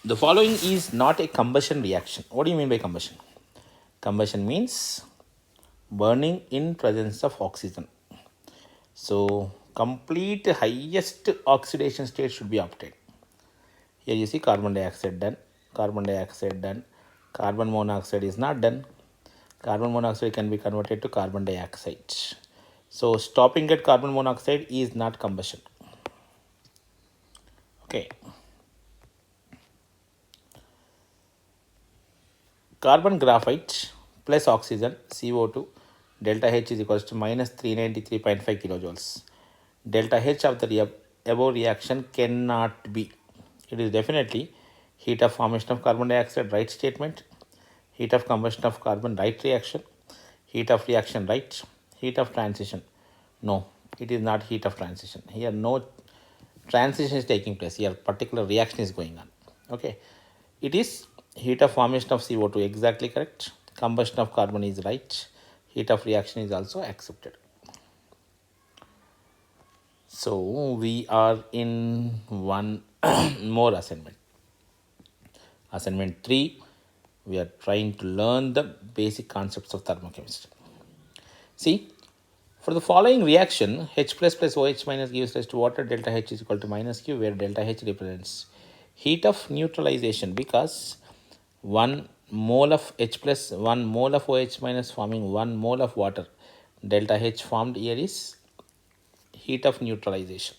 The following is not a combustion reaction. What do you mean by combustion? Combustion means burning in presence of oxygen. So complete highest oxidation state should be obtained. Here you see carbon dioxide done, carbon dioxide done, carbon monoxide is not done. Carbon monoxide can be converted to carbon dioxide. So stopping at carbon monoxide is not combustion. Okay. Carbon graphite plus oxygen CO2 delta H is equals to minus 393.5 kilojoules. Delta H of the above reaction cannot be. It is definitely heat of formation of carbon dioxide, right statement. Heat of combustion of carbon, right reaction. Heat of reaction, right. Heat of transition. No, it is not heat of transition. Here no transition is taking place. Here particular reaction is going on. Okay. It is heat of formation of CO2, exactly correct. Combustion of carbon is right. Heat of reaction is also accepted. So we are in one more assignment. Assignment 3, we are trying to learn the basic concepts of thermochemistry. See, for the following reaction, H plus OH minus gives rise to water. Delta H is equal to minus Q, where delta H represents heat of neutralization, because 1 mole of H plus 1 mole of OH minus forming 1 mole of water. Delta H formed here is heat of neutralization.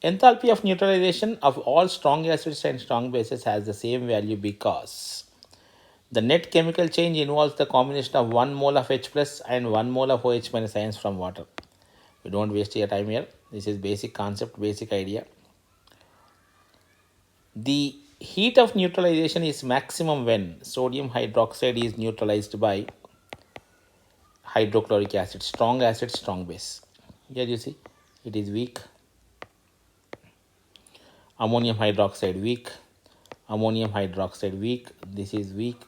Enthalpy of neutralization of all strong acids and strong bases has the same value because the net chemical change involves the combination of 1 mole of H plus and 1 mole of OH minus ions from water. We don't waste your time here. This is basic concept, basic idea. The heat of neutralization is maximum when sodium hydroxide is neutralized by hydrochloric acid, strong base. Here you see it is weak. Ammonium hydroxide weak, ammonium hydroxide weak, this is weak,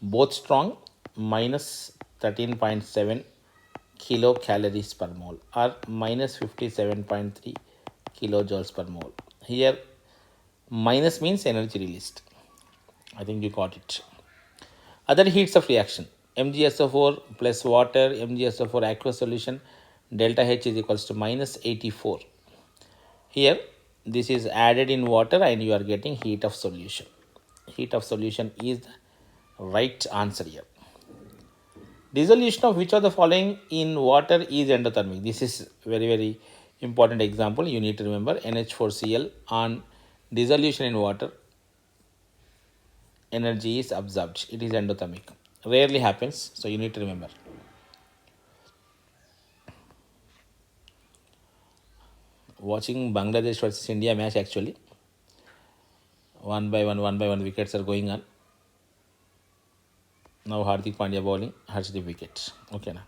both strong, minus 13.7 kilocalories per mole or minus 57.3 kilojoules per mole. Here minus means energy released. I think you got it. Other heats of reaction, MgSO4 plus water, MgSO4 aqueous solution, delta H is equals to minus 84. Here this is added in water and you are getting heat of solution. Heat of solution is the right answer here. Dissolution of which of the following in water is endothermic? This is very important example. You need to remember NH4Cl on dissolution in water, energy is absorbed. It is endothermic. Rarely happens, so you need to remember. Watching Bangladesh versus India match actually. One by one wickets are going on. Now Hardik Pandya bowling, Harshdeep wicket. Okay now.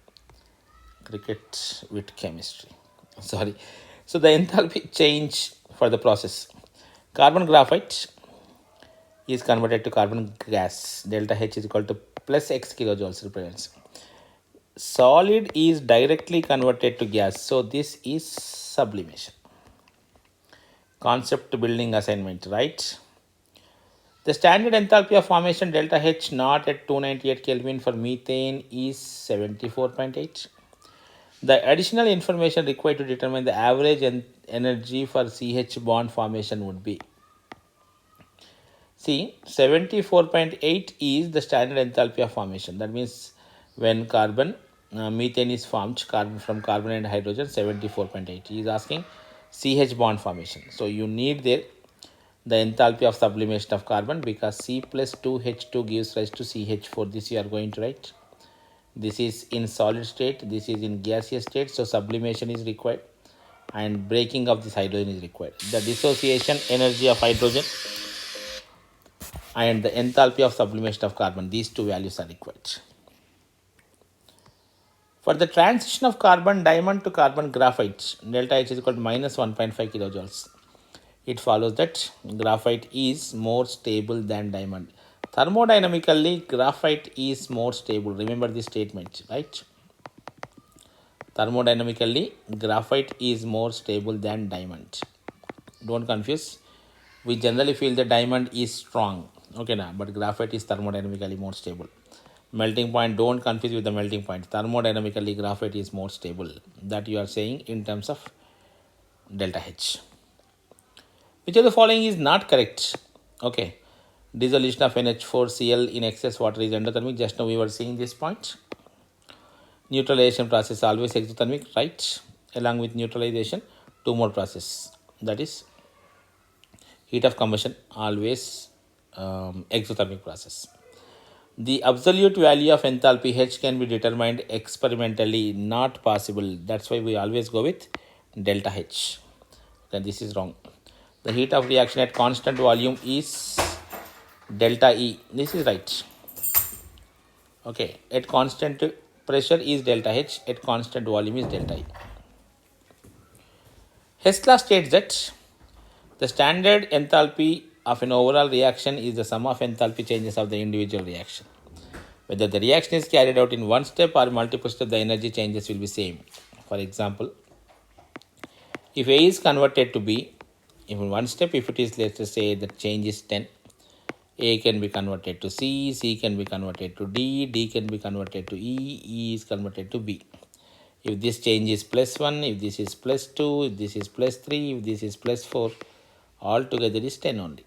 Cricket with chemistry. Sorry. So the enthalpy change for the process. Carbon graphite is converted to carbon gas. Delta H is equal to plus X kilojoules represents. Solid is directly converted to gas. So this is sublimation. Concept building assignment, right? The standard enthalpy of formation delta H naught at 298 Kelvin for methane is 74.8. The additional information required to determine the average energy for CH bond formation would be. See, 74.8 is the standard enthalpy of formation. That means when methane is formed, from carbon and hydrogen, 74.8. He is asking CH bond formation. So you need there the enthalpy of sublimation of carbon, because C plus 2H2 gives rise to CH4. This you are going to write. This is in solid state, this is in gaseous state, so sublimation is required and breaking of this hydrogen is required. The dissociation energy of hydrogen and the enthalpy of sublimation of carbon, these two values are required. For the transition of carbon diamond to carbon graphite, delta H is equal to minus 1.5 kilojoules. It follows that graphite is more stable than diamond. Thermodynamically, graphite is more stable. Remember this statement, right? Thermodynamically, graphite is more stable than diamond. Don't confuse. We generally feel the diamond is strong, okay now, but graphite is thermodynamically more stable. Melting point, don't confuse with the melting point. Thermodynamically, graphite is more stable. That you are saying in terms of delta H. Which of the following is not correct? Okay. Dissolution of NH4Cl in excess water is endothermic. Just now we were seeing this point. Neutralization process always exothermic, right? Along with neutralization, two more process. That is heat of combustion, always exothermic process. The absolute value of enthalpy H can be determined experimentally, not possible. That's why we always go with delta H. Then this is wrong. The heat of reaction at constant volume is delta E. This is right. Okay, at constant pressure is delta H, at constant volume is delta E. Hessla states that the standard enthalpy of an overall reaction is the sum of enthalpy changes of the individual reaction. Whether the reaction is carried out in one step or multiple steps, the energy changes will be same. For example, if A is converted to B, in one step, if it is, let's say the change is 10, A can be converted to C, C can be converted to D, D can be converted to E, E is converted to B. If this change is plus 1, if this is plus 2, if this is plus 3, if this is plus 4, altogether is 10 only.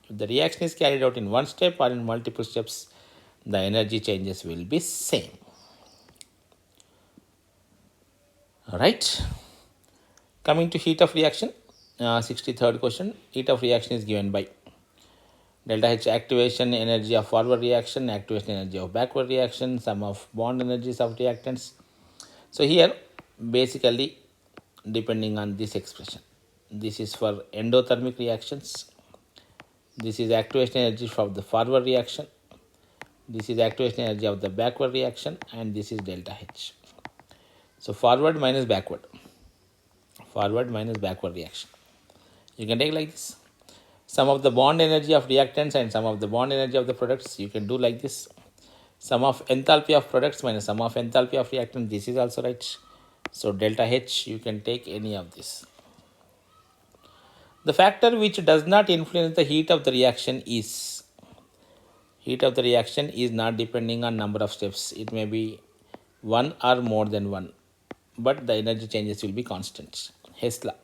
If the reaction is carried out in one step or in multiple steps, the energy changes will be same. Alright. Coming to heat of reaction, 63rd question. Heat of reaction is given by delta H activation energy of forward reaction, activation energy of backward reaction, sum of bond energies of reactants. So here basically depending on this expression, this is for endothermic reactions, this is activation energy for the forward reaction, this is activation energy of the backward reaction, and this is delta H. So forward minus backward reaction. You can take like this. Sum of the bond energy of reactants and sum of the bond energy of the products. You can do like this. Sum of enthalpy of products minus sum of enthalpy of reactant. This is also right. So delta H, you can take any of this. The factor which does not influence the heat of the reaction is not depending on number of steps. It may be one or more than one, but the energy changes will be constant. Hess law.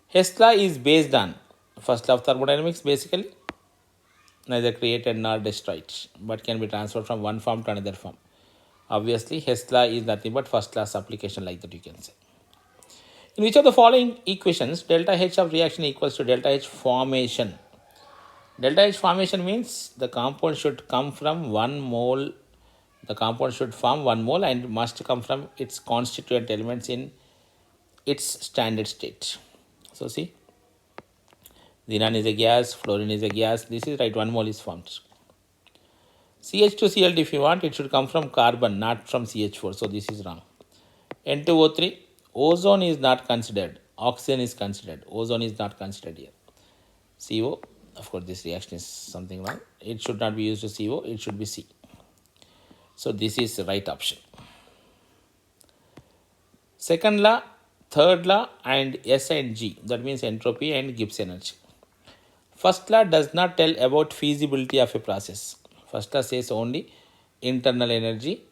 Hess law is based on first law of thermodynamics, basically neither created nor destroyed, but can be transferred from one form to another form. Obviously, Hess law is nothing but first class application, like that you can say. In which of the following equations delta H of reaction equals to delta H formation? Delta H formation means the compound should come from 1 mole. The compound should form 1 mole and must come from its constituent elements in its standard state. So see, xenon is a gas, fluorine is a gas. This is right, 1 mole is formed. CH2Cl, if you want, it should come from carbon, not from CH4. So this is wrong. N2O3, ozone is not considered. Oxygen is considered. Ozone is not considered here. CO, of course, this reaction is something wrong. It should not be used to CO. It should be C. So this is the right option. Second law, third law, and S and G. That means entropy and Gibbs energy. First law does not tell about feasibility of a process. First law says only internal energy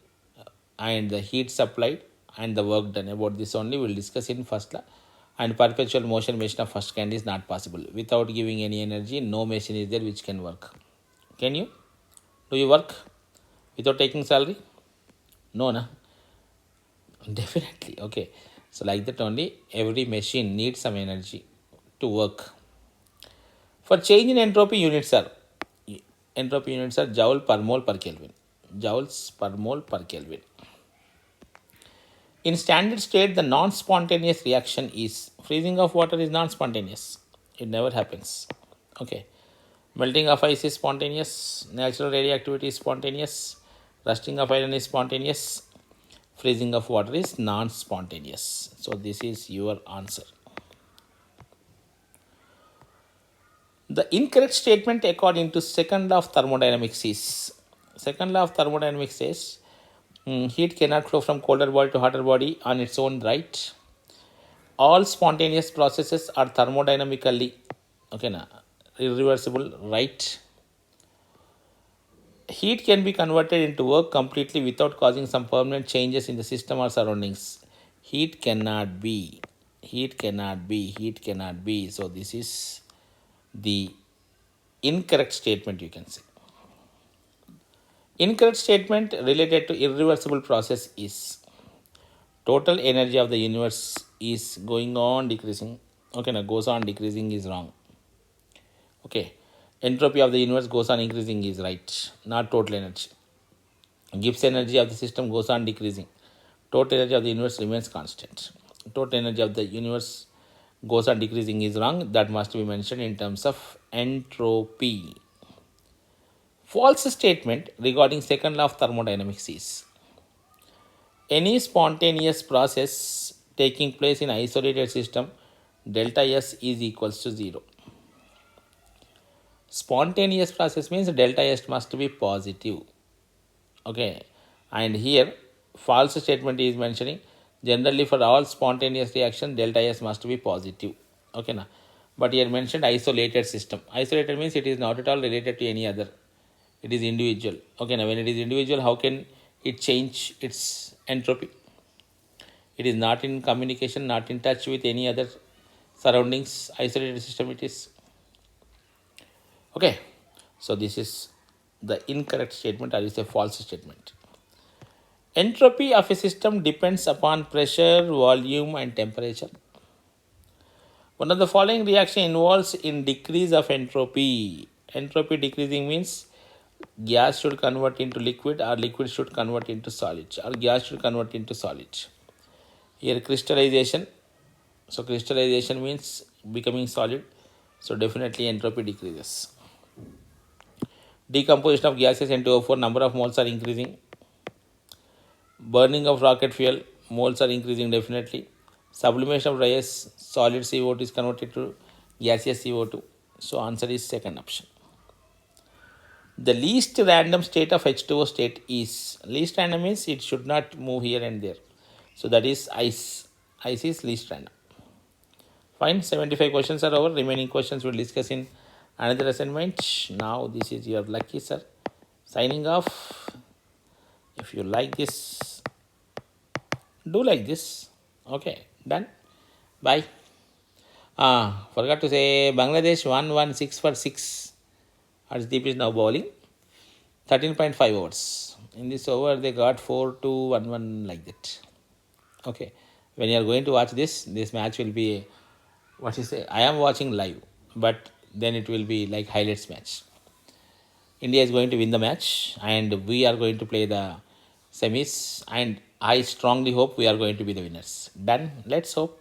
and the heat supplied and the work done. About this only we will discuss in first law. And perpetual motion machine of first kind is not possible. Without giving any energy, no machine is there which can work. Can you? Do you work without taking salary? No, na? Definitely. Okay. So like that only, every machine needs some energy to work. For change in entropy, units are joule per mole per Kelvin. Joules per mole per Kelvin. In standard state, the non-spontaneous reaction is freezing of water is non-spontaneous. It never happens. Okay. Melting of ice is spontaneous. Natural radioactivity is spontaneous. Rusting of iron is spontaneous. Freezing of water is non-spontaneous. So this is your answer. The incorrect statement according to second law of thermodynamics is, second law of thermodynamics says heat cannot flow from colder body to hotter body on its own right. All spontaneous processes are thermodynamically Okay, now irreversible, right? Heat can be converted into work completely without causing some permanent changes in the system or surroundings. Heat cannot be. Heat cannot be. Heat cannot be. So this is the incorrect statement, you can say. Incorrect statement related to irreversible process is total energy of the universe is going on decreasing. Okay, now goes on decreasing is wrong. Okay, entropy of the universe goes on increasing is right, not total energy. Gibbs energy of the system goes on decreasing. Total energy of the universe remains constant. Total energy of the universe goes on decreasing is wrong. That must be mentioned in terms of entropy. False statement regarding second law of thermodynamics is any spontaneous process taking place in isolated system delta S is equals to 0. Spontaneous process means delta S must be positive. Okay, and here false statement is mentioning generally for all spontaneous reaction delta S must be positive. Okay, now but here mentioned isolated system. Isolated means it is not at all related to any other, it is individual. Okay, now when it is individual, how can it change its entropy? It is not in communication, not in touch with any other surroundings. Isolated system it is. Okay, so this is the incorrect statement, or is a false statement. Entropy of a system depends upon pressure, volume, and temperature. One of the following reaction involves in decrease of entropy. Entropy decreasing means gas should convert into liquid, or liquid should convert into solid, or gas should convert into solid. Here crystallization. So crystallization means becoming solid. So definitely entropy decreases. Decomposition of gases into O4, number of moles are increasing. Burning of rocket fuel, moles are increasing definitely. Sublimation of dry ice, solid CO2 is converted to gaseous CO2. So answer is second option. The least random state of H2O state is, least random means it should not move here and there. So that is ice. Ice is least random. Fine, 75 questions are over. Remaining questions we'll discuss in another assignment. Now this is your lucky sir signing off. If you like this, do like this. Okay, done. Bye. Forgot to say Bangladesh 116 for 6. Arshdeep is now bowling. 13.5 overs. In this over, they got 4-2-1-1 like that. Okay. When you are going to watch this match will be, what you say, I am watching live, but then it will be like highlights match. India is going to win the match, and we are going to play the semis, and I strongly hope we are going to be the winners. Done. Let's hope.